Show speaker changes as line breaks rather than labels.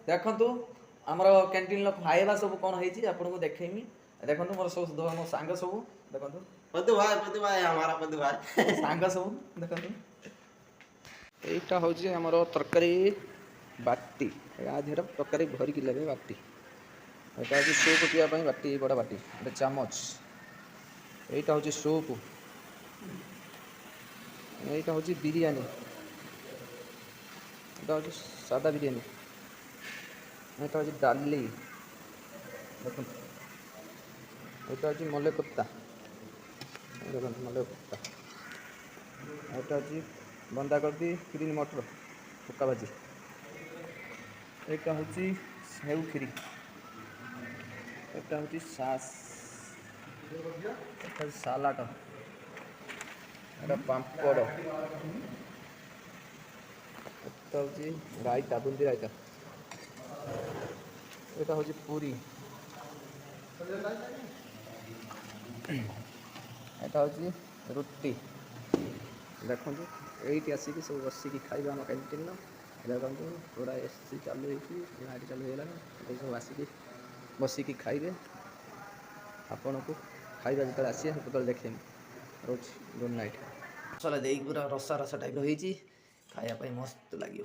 देखु आमर कैंटीन खाଇବା सब कौन है आपको देखेमी देखो मोर सब मो सांग सब देखो
पदु भाई हमारा पदु भाई
सांग सब देखो এইটা হচ্ছে আমার তরকারি বাটি আধের তরকারি ভরিকি লাগে বাটি এটা হচ্ছে সুপ পিয়া ପାଇଁ বাটি বড় বাটি এটা চামচ এইটা হচ্ছে সুপ এইটা হচ্ছে বিরিয়ানি এটা হচ্ছে সাদা বিরিয়ানি এটা হচ্ছে ডালি দেখুন এটা হচ্ছে মলে কোপ্তা দেখুন মলে কোপ্তা এটা হচ্ছে বন্ধাকোবি গ্রিন মটর শুকা ভাজি এটা হচ্ছে সেউ খিরি এটা হচ্ছে সাস এটা সালাড এটা পাম্পড় এটা হচ্ছে রায়তা বুন্দি রায়তা এটা হচ্ছে পুরি এটা হচ্ছে রুটি দেখুন এইটি আসিকি सब बसिकी खाइबा आम कैंटीन देखो पूरा एसी चालू होती लाइट चालू होगा सब आसिकी बसिकी खाइबे आपन को खाइबा जो आसे से देखे रोज गुड नाइट मसला दे पूरा रसा रसा टाइप हो खाया मस्त लगे।